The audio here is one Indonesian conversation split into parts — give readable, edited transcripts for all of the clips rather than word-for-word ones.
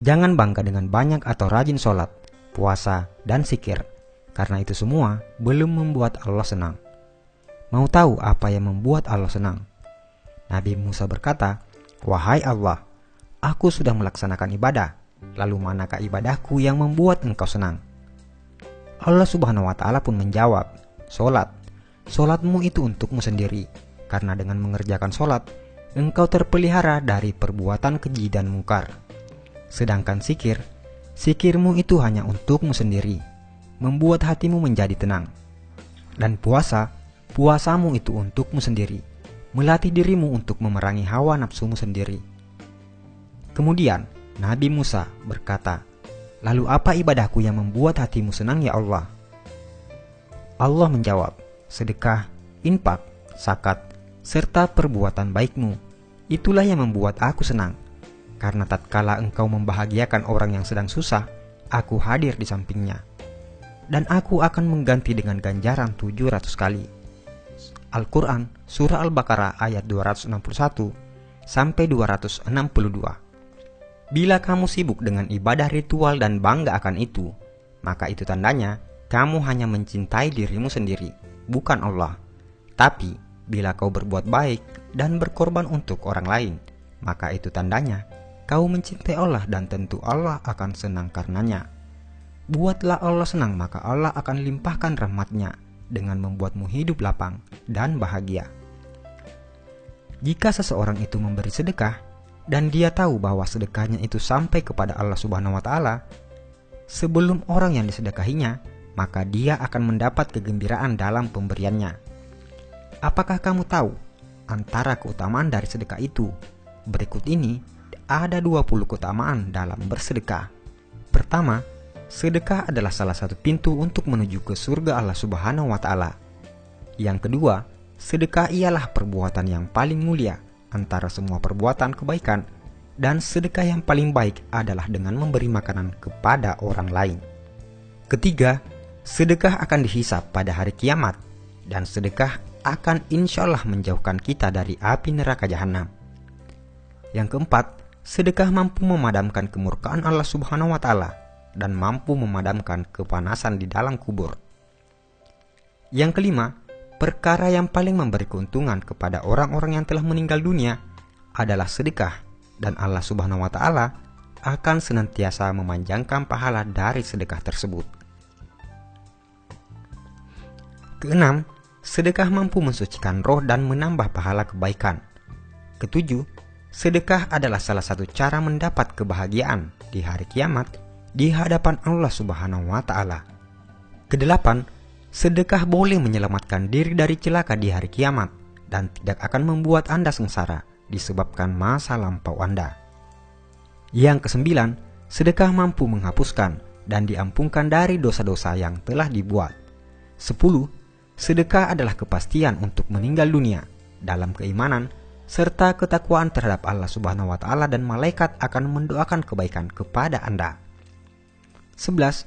Jangan bangga dengan banyak atau rajin sholat, puasa, dan zikir, karena itu semua belum membuat Allah senang. Mau tahu apa yang membuat Allah senang? Nabi Musa berkata, "Wahai Allah, aku sudah melaksanakan ibadah, lalu manakah ibadahku yang membuat engkau senang?" Allah Subhanahu wa Ta'ala pun menjawab, "Sholat. Sholatmu itu untukmu sendiri, karena dengan mengerjakan sholat, engkau terpelihara dari perbuatan keji dan mungkar. Sedangkan zikir, zikirmu itu hanya untukmu sendiri, membuat hatimu menjadi tenang. Dan puasa, puasamu itu untukmu sendiri, melatih dirimu untuk memerangi hawa nafsumu sendiri." Kemudian Nabi Musa berkata, "Lalu apa ibadahku yang membuat hatimu senang ya Allah?" Allah menjawab, "Sedekah, infak, zakat, serta perbuatan baikmu. Itulah yang membuat aku senang. Karena tatkala engkau membahagiakan orang yang sedang susah, aku hadir di sampingnya. Dan aku akan mengganti dengan ganjaran 700 kali." Al-Quran, Surah Al-Baqarah ayat 261 sampai 262. Bila kamu sibuk dengan ibadah ritual dan bangga akan itu, maka itu tandanya kamu hanya mencintai dirimu sendiri, bukan Allah. Tapi bila kau berbuat baik dan berkorban untuk orang lain, maka itu tandanya kau mencintai Allah dan tentu Allah akan senang karenanya. Buatlah Allah senang, maka Allah akan limpahkan rahmat-Nya dengan membuatmu hidup lapang dan bahagia. Jika seseorang itu memberi sedekah dan dia tahu bahwa sedekahnya itu sampai kepada Allah Subhanahu wa Ta'ala sebelum orang yang disedekahinya, maka dia akan mendapat kegembiraan dalam pemberiannya. Apakah kamu tahu antara keutamaan dari sedekah itu? Berikut ini ada 20 keutamaan dalam bersedekah. Pertama, sedekah adalah salah satu pintu untuk menuju ke surga Allah Subhanahu wa Ta'ala. Yang kedua, sedekah ialah perbuatan yang paling mulia antara semua perbuatan kebaikan, dan sedekah yang paling baik adalah dengan memberi makanan kepada orang lain. Ketiga, sedekah akan dihisap pada hari kiamat, dan sedekah akan insya Allah menjauhkan kita dari api neraka jahanam. Yang keempat, sedekah mampu memadamkan kemurkaan Allah Subhanahu wa Ta'ala dan mampu memadamkan kepanasan di dalam kubur. Yang kelima, perkara yang paling memberi keuntungan kepada orang-orang yang telah meninggal dunia adalah sedekah, dan Allah Subhanahu wa Ta'ala akan senantiasa memanjangkan pahala dari sedekah tersebut. Keenam, sedekah mampu mensucikan roh dan menambah pahala kebaikan. Ketujuh, sedekah adalah salah satu cara mendapat kebahagiaan di hari kiamat di hadapan Allah Subhanahu wa Ta'ala. Kedelapan, sedekah boleh menyelamatkan diri dari celaka di hari kiamat dan tidak akan membuat Anda sengsara disebabkan masa lampau Anda. Yang kesembilan, sedekah mampu menghapuskan dan diampunkan dari dosa-dosa yang telah dibuat. 10. Sedekah adalah kepastian untuk meninggal dunia dalam keimanan serta ketakwaan terhadap Allah Subhanahu wa Ta'ala, dan malaikat akan mendoakan kebaikan kepada Anda. 11.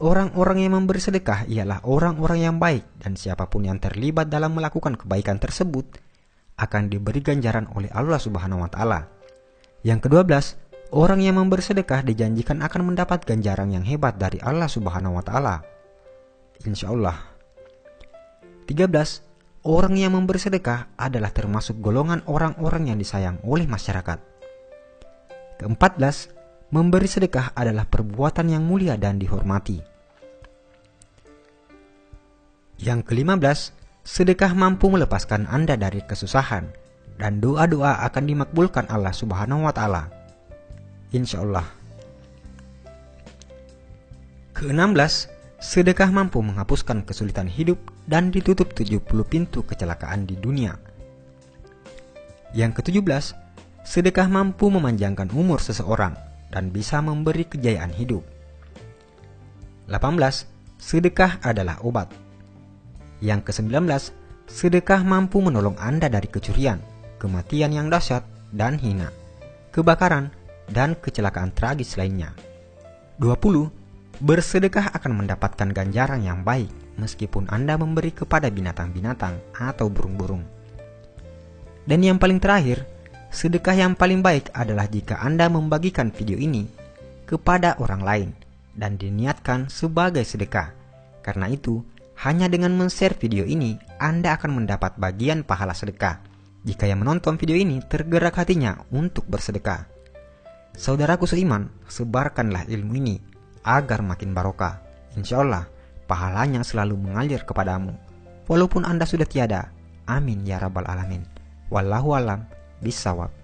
Orang-orang yang memberi sedekah ialah orang-orang yang baik, dan siapapun yang terlibat dalam melakukan kebaikan tersebut akan diberi ganjaran oleh Allah Subhanahu wa Ta'ala. Yang ke-12, orang yang memberi sedekah dijanjikan akan mendapat ganjaran yang hebat dari Allah Subhanahu wa Ta'ala, insya Allah. 13. Orang yang memberi sedekah adalah termasuk golongan orang-orang yang disayang oleh masyarakat. Ke-14, memberi sedekah adalah perbuatan yang mulia dan dihormati. Yang ke-15, sedekah mampu melepaskan Anda dari kesusahan, dan doa-doa akan dimakbulkan Allah Subhanahu wa Ta'ala, insya Allah. Ke-16, sedekah mampu menghapuskan kesulitan hidup dan ditutup 70 pintu kecelakaan di dunia. Yang ke-17, sedekah mampu memanjangkan umur seseorang dan bisa memberi kejayaan hidup. 18. Sedekah adalah obat. Yang ke-19, sedekah mampu menolong Anda dari kecurian, kematian yang dahsyat dan hina, kebakaran, dan kecelakaan tragis lainnya. 20. Bersedekah akan mendapatkan ganjaran yang baik meskipun Anda memberi kepada binatang-binatang atau burung-burung. Dan yang paling terakhir, sedekah yang paling baik adalah jika Anda membagikan video ini kepada orang lain dan diniatkan sebagai sedekah. Karena itu, hanya dengan men-share video ini, Anda akan mendapat bagian pahala sedekah jika yang menonton video ini tergerak hatinya untuk bersedekah. Saudaraku seiman, sebarkanlah ilmu ini agar makin barokah. Insya Allah, pahalanya selalu mengalir kepadamu, walaupun Anda sudah tiada. Amin ya rabbal alamin. Wallahu alam bisawab.